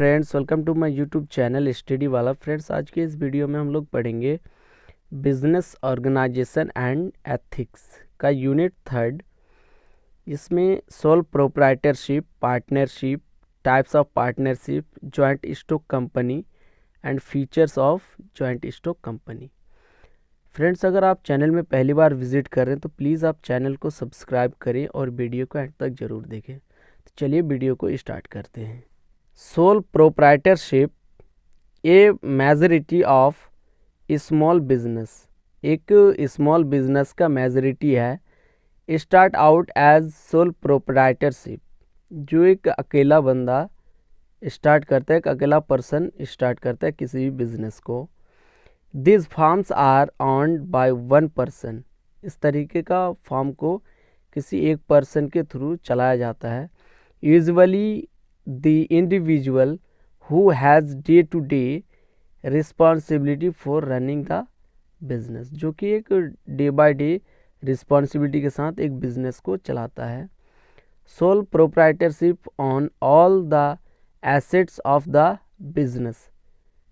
Friends, welcome to my YouTube channel study वाला। Friends, आज के इस वीडियो में हम लोग पढ़ेंगे बिजनेस ऑर्गेनाइजेशन एंड एथिक्स का यूनिट 3। इसमें sole proprietorship, partnership, types of partnership, joint stock company and features of joint stock company. Friends, अगर आप चैनल में पहली बार विजिट कर रहे हैं तो प्लीज़ आप चैनल को सब्सक्राइब करें और वीडियो को एंड तक ज़रूर देखें। तो चलिए वीडियो को स्टार्ट करते हैं। Sole proprietorship a majority of small business, एक स्मॉल बिजनेस का मेजॉरिटी है। Start out as sole proprietorship, जो एक अकेला बंदा स्टार्ट करता है, एक अकेला पर्सन स्टार्ट करता है किसी भी बिजनेस को। This forms are owned by one person, इस तरीके का फार्म को किसी एक पर्सन के थ्रू चलाया जाता है। Usually the individual who has day-to-day responsibility for running the business, जो कि एक डे बाय डे रिस्पॉन्सिबिलिटी के साथ एक बिजनेस को चलाता है। Sole proprietorship on all the assets of the business,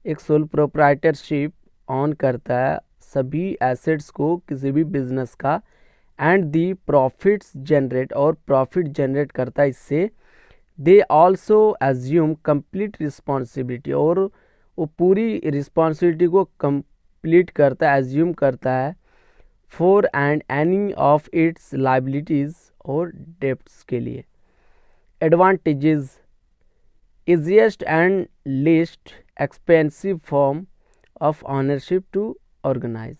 एक सोल प्रोप्राइटरशिप ऑन करता है सभी एसेट्स को किसी भी बिजनेस का, एंड दी प्रॉफिट्स जनरेट, और प्रॉफिट जनरेट करता है इससे। They also assume complete responsibility, और वो पूरी रिस्पॉन्सिबिलिटी को कंप्लीट करता है, एज्यूम करता है for and any of its liabilities और डेप्ट्स के लिए। Advantages, easiest and least expensive form of ownership to organise,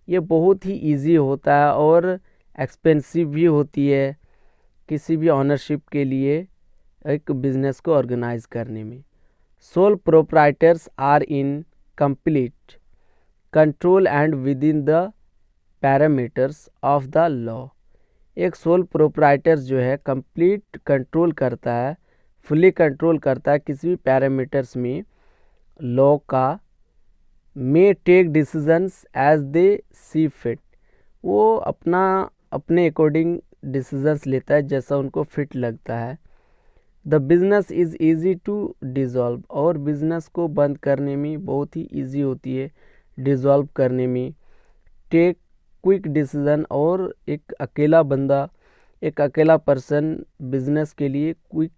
ये बहुत ही ईजी होता है और एक्सपेंसिव भी होती है किसी भी ऑनरशिप के लिए, एक बिजनेस को ऑर्गेनाइज करने में। Sole proprietors are in complete control and within the parameters of the law, एक सोल प्रोप्राइटर जो है कंप्लीट कंट्रोल करता है, फुली कंट्रोल करता है किसी भी पैरामीटर्स में लॉ का। May take decisions as they see fit, वो अपने अकॉर्डिंग डिसीजंस लेता है जैसा उनको फिट लगता है। The business is easy to dissolve, और बिजनेस को बंद करने में बहुत ही ईजी होती है, डिज़ोल्व करने में। टेक क्विक डिसीजन, और एक अकेला बंदा, एक अकेला पर्सन बिजनेस के लिए क्विक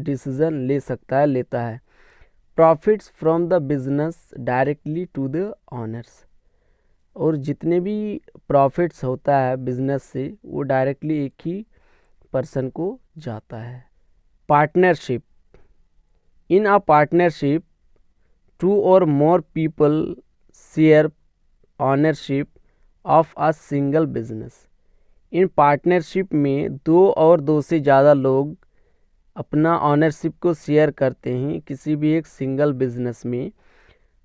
डिसीजन ले सकता है, लेता है। Profits from the business directly to the owners, और जितने भी प्रॉफिट्स होता है बिजनेस से वो डायरेक्टली एक ही पर्सन को जाता है। Partnership, in a partnership two or more people share ownership of a single business, इन पार्टनरशिप में दो और दो से ज़्यादा लोग अपना ऑनरशिप को शेयर करते हैं किसी भी एक सिंगल बिजनेस में।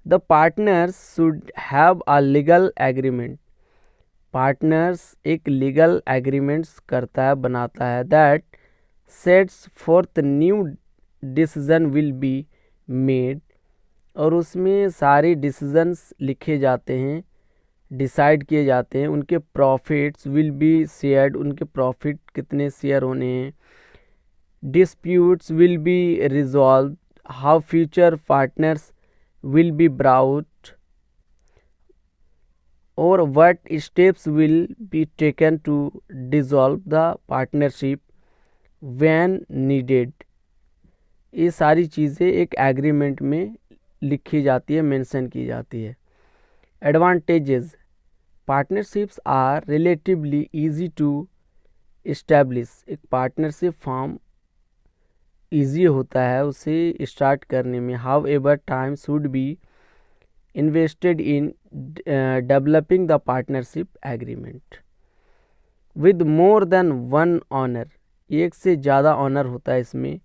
The partners should have a legal agreement, partners एक लीगल एग्रीमेंट्स करता है, बनाता है। That sets fourth new decision will be made, और उसमें सारे डिसीजंस लिखे जाते हैं, डिसाइड किए जाते हैं। उनके प्रॉफिट्स विल बी शेयर्ड, उनके प्रॉफिट कितने शेयर होने हैं। Disputes will be resolve, how future partners will be brought, और what steps will be taken to dissolve the partnership when needed. ये सारी चीज़ें एक एग्रीमेंट में लिखी जाती है, मेंशन की जाती है। Advantages, partnerships are relatively easy to establish, एक पार्टनरशिप फॉर्म इजी होता है उसे स्टार्ट करने में। However time should be invested in developing the partnership agreement. With more than one owner, एक से ज़्यादा ऑनर होता है इसमें।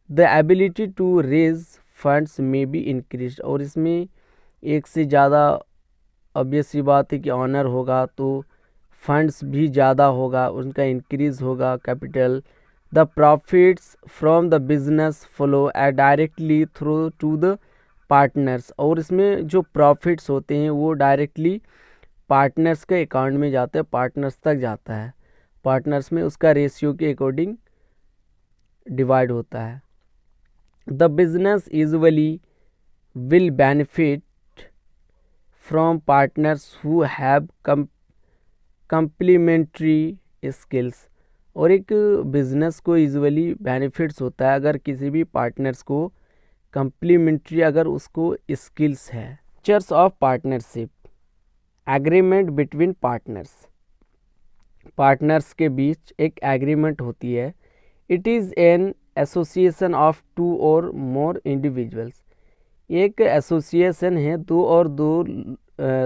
The ability to raise funds may be increase, और इसमें एक से ज़्यादा ऑब्वियस सी बात है कि ऑनर होगा तो फंड्स भी ज़्यादा होगा, उनका इंक्रीज होगा capital. The profits from the business flow directly through to the partners, और इसमें जो प्रॉफिट्स होते हैं वो डायरेक्टली पार्टनर्स के अकाउंट में जाते हैं, पार्टनर्स तक जाता है। पार्टनर्स में उसका रेशियो के अकॉर्डिंग डिवाइड होता है। The business usually will benefit from partners who have complementary skills। और एक बिजनेस को यूजुअली बेनिफिट्स होता है अगर किसी भी पार्टनर्स को कंप्लीमेंट्री अगर उसको स्किल्स है। Features of partnership, agreement between partners, partners के बीच एक एग्रीमेंट होती है। It is an association of two or more individuals, एक एसोसिएशन है दो और दो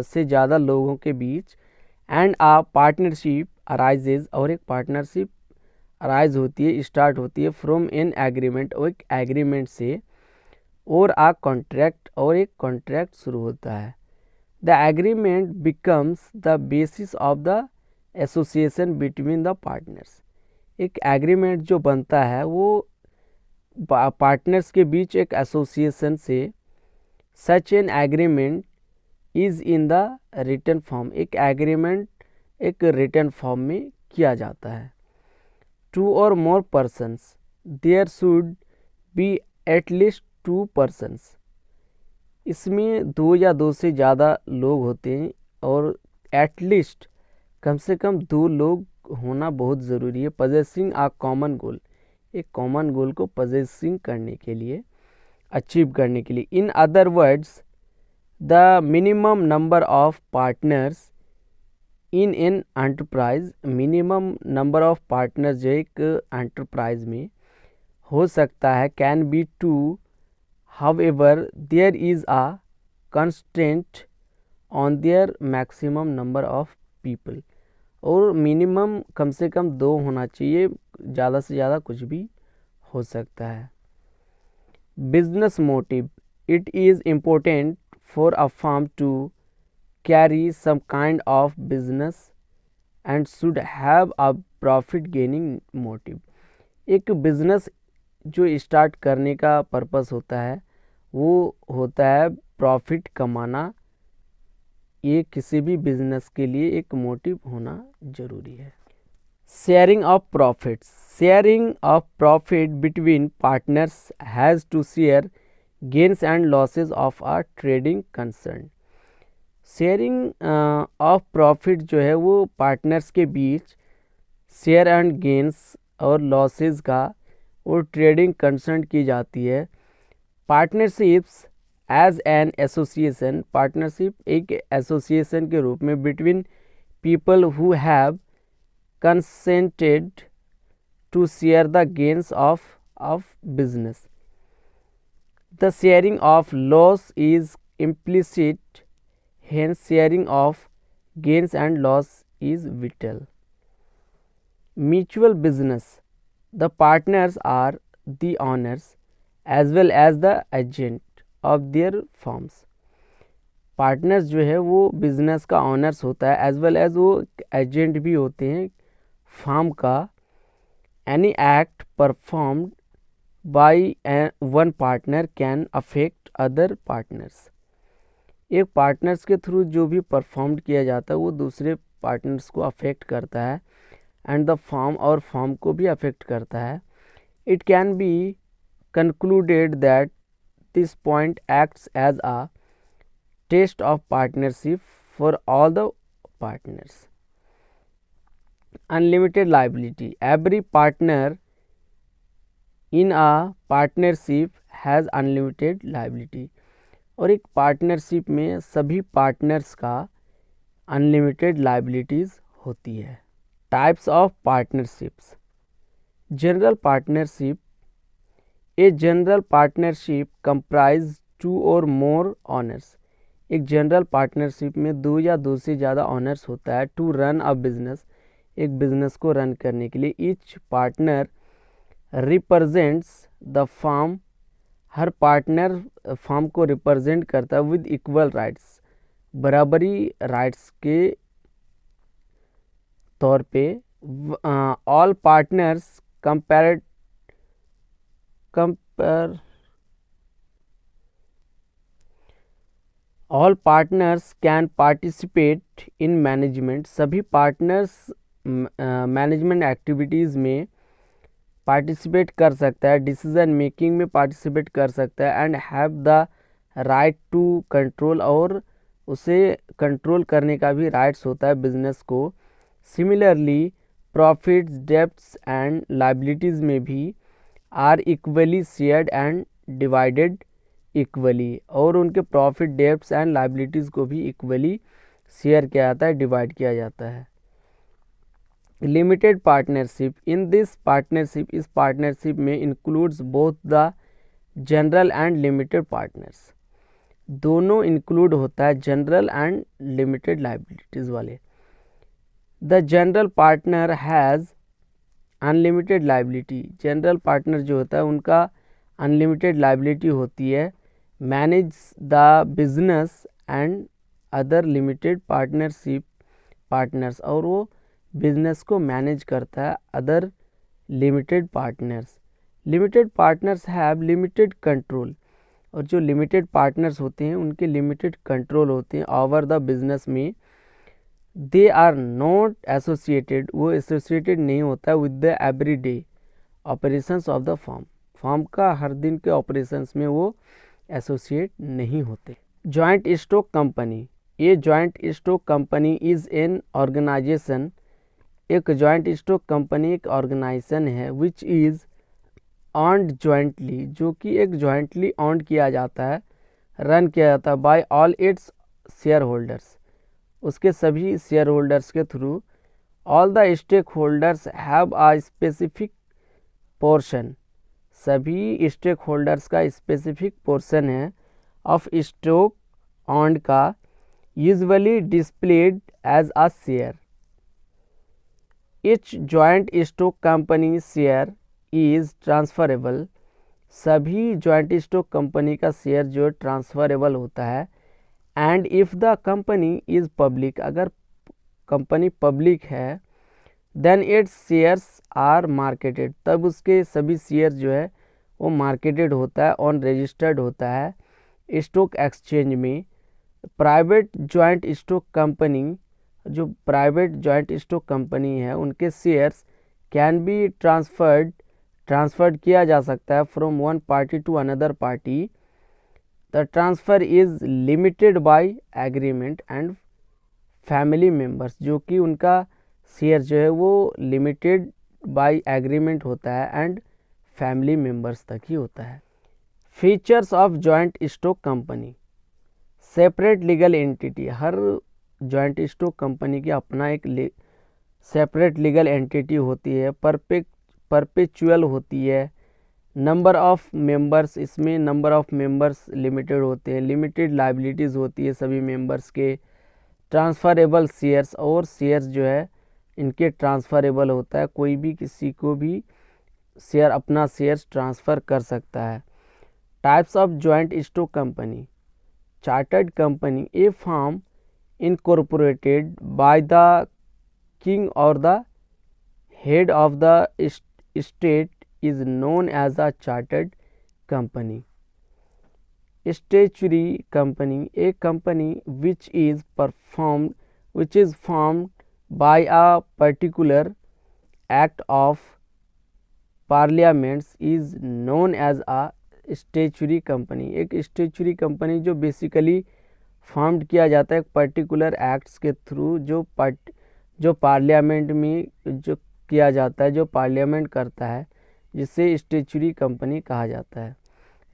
से ज़्यादा लोगों के बीच। एंड आ पार्टनरशिप अराइजेज, और एक पार्टनरशिप अराइज होती है, स्टार्ट होती है फ्रॉम एन एग्रीमेंट, और एक एग्रीमेंट से, और आ कॉन्ट्रैक्ट, और एक कॉन्ट्रैक्ट शुरू होता है। The agreement becomes the basis of the association between the partners, एक एग्रीमेंट जो बनता है वो पार्टनर्स के बीच एक एसोसिएशन से। Such an agreement is in the written form, एक एग्रीमेंट एक रिटन फॉर्म में किया जाता है। Two or more persons, there should be at least two persons, इसमें दो या दो से ज़्यादा लोग होते हैं, और एटलीस्ट कम से कम दो लोग होना बहुत ज़रूरी है। पजेसिंग आ कॉमन गोल, एक कॉमन गोल को पजेसिंग करने के लिए, अचीव करने के लिए। In other words, the minimum number of partners in an enterprise, minimum number of partners जो एक एंटरप्राइज में हो सकता है, can be two, however there is a constraint on their maximum number of people, और मिनिमम कम से कम दो होना चाहिए, ज़्यादा से ज़्यादा कुछ भी हो सकता है। Business motive, it is important for a firm to carry some kind of business and should have a profit gaining motive, एक बिजनेस जो स्टार्ट करने का पर्पस होता है वो होता है प्रॉफिट कमाना, ये किसी भी बिजनेस के लिए एक मोटिव होना जरूरी है। Sharing of profits, sharing of profit between partners has to share gains and losses of a trading concern. Sharing of profit जो है वो पार्टनर्स के बीच शेयर एंड गेंस और लॉसेस का और ट्रेडिंग कंसर्न की जाती है। Partnerships as an association, partnership एक एसोसिएशन के रूप में between people who have consented to share the gains of business. The sharing of loss is implicit, hence sharing of gains and loss is vital. Mutual business, the partners are the owners as well as the agent of their firms. Partners जो है वो business का honours होता है as well as वो agent भी होते हैं फार्म का। Any act performed by one partner can affect other partners, एक पार्टनर्स के थ्रू जो भी परफॉर्म किया जाता है वो दूसरे पार्टनर्स को अफेक्ट करता है एंड द फॉर्म, और फॉर्म को भी अफेक्ट करता है। It can be concluded that this point acts as a test of partnership for all the partners. Unlimited liability, every partner in a partnership has unlimited liability, और एक partnership में सभी partners का unlimited liabilities होती है। Types of partnerships, general partnership, a general partnership comprise two or more owners, एक general partnership में दो या दो से ज़्यादा ऑनर्स होता है। टू रन अ बिजनेस, एक बिजनेस को रन करने के लिए। Each partner represents the firm, हर पार्टनर फर्म को रिप्रेजेंट करता है विद इक्वल राइट्स, बराबरी राइट्स के तौर पे। All partners compare all partners can participate in management, सभी पार्टनर्स मैनेजमेंट एक्टिविटीज़ में पार्टिसिपेट कर सकता है, डिसीजन मेकिंग में पार्टिसिपेट कर सकता है, and have the right to control, और उसे कंट्रोल करने का भी राइट्स होता है बिजनेस को। Similarly profits, debts and liabilities में भी are equally shared and divided equally, और उनके प्रॉफिट, डेब्ट्स एंड लाइबिलिटीज़ को भी इक्वली शेयर किया जाता है, डिवाइड किया जाता है। Limited partnership, in this partnership, इस पार्टनरशिप में includes both the general and limited partners, दोनों इंक्लूड होता है, जनरल एंड लिमिटेड लाइबिलिटीज़ वाले। The general partner has unlimited liability, general partner जो होता है उनका अनलिमिटेड लाइबिलिटी होती है। Manage the business and other limited partnership partners, और वो बिजनेस को मैनेज करता है other limited partners. Limited partners have limited control, और जो लिमिटेड पार्टनर्स होते हैं उनके लिमिटेड कंट्रोल होते हैं ओवर द बिजनेस में। दे आर नॉट एसोसिएटेड, वो एसोसिएटेड नहीं होता with the every day operations of the firm, firm का हर दिन के ऑपरेशंस में वो एसोसिएट नहीं होते। जॉइंट स्टॉक कंपनी, ये joint stock company is an organisation, एक जॉइंट स्टॉक कंपनी एक ऑर्गेनाइजेशन है विच इज़ ऑन्ड जॉइंटली, जो कि एक जॉइंटली ऑन्ड किया जाता है, रन किया जाता है by all its shareholders, उसके सभी शेयर होल्डर्स के थ्रू। All the stakeholders have a specific portion, सभी स्टेक होल्डर्स का स्पेसिफिक पोर्शन है ऑफ स्टॉक ऑन्ड का, usually displayed as a share. Each joint stock company share is transferable, सभी joint stock company का share जो transferable होता है। And if the company is public, अगर कंपनी पब्लिक है, then its shares are marketed, तब उसके सभी शेयर जो है वो मार्केटेड होता है, ऑन रजिस्टर्ड होता है स्टॉक एक्सचेंज में। प्राइवेट जॉइंट स्टॉक कंपनी, जो प्राइवेट जॉइंट स्टॉक कंपनी है उनके शेयर्स कैन बी ट्रांसफर्ड किया जा सकता है from one party to another party. The transfer is limited by agreement and family members, जो कि उनका शेयर जो है वो लिमिटेड बाय एग्रीमेंट होता है एंड फैमिली मेम्बर्स तक ही होता है। Features of joint stock company, separate legal entity, her joint stock company की अपना एक सेपरेट लीगल एंटिटी होती है, परपेचुअल होती है। नंबर ऑफ मेंबर्स, इसमें नंबर ऑफ मेंबर्स लिमिटेड होते हैं, लिमिटेड लाइबिलिटीज़ होती है सभी मेंबर्स के। ट्रांसफरेबल शेयर्स, और शेयर्स जो है इनके ट्रांसफरेबल होता है, कोई भी किसी को भी शेयर अपना शेयर्स ट्रांसफ़र कर सकता है। Types of joint stock company, chartered company, a firm incorporated by the king or the head of the state is known as a chartered company. Statutory company, a company which is formed by a particular act of parliament is known as a statutory company. एक statutory company जो basically formed किया जाता है एक particular acts के through, जो parliament में जो किया जाता है, जो पार्लियामेंट करता है, जिसे स्टैच्यूटरी कंपनी कहा जाता है।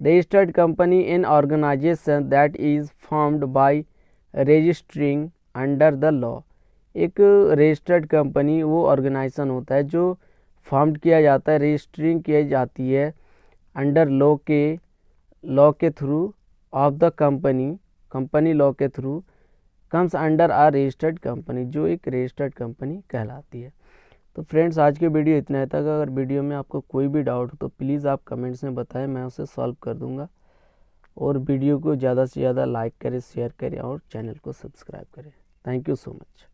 Registered company an organisation that is formed by registering under the law, एक रजिस्टर्ड कंपनी वो ऑर्गेनाइजेशन होता है जो फॉर्म्ड किया जाता है, रजिस्टरिंग की जाती है अंडर लॉ के through of the company law के थ्रू, कम्स अंडर आ रजिस्टर्ड कंपनी, जो एक रजिस्टर्ड कंपनी कहलाती है। तो फ्रेंड्स आज की वीडियो इतना ही था। अगर वीडियो में आपको कोई भी डाउट हो तो प्लीज़ आप कमेंट्स में बताएं, मैं उसे सॉल्व कर दूंगा। और वीडियो को ज़्यादा से ज़्यादा लाइक करें, शेयर करें और चैनल को सब्सक्राइब करें। Thank you so much.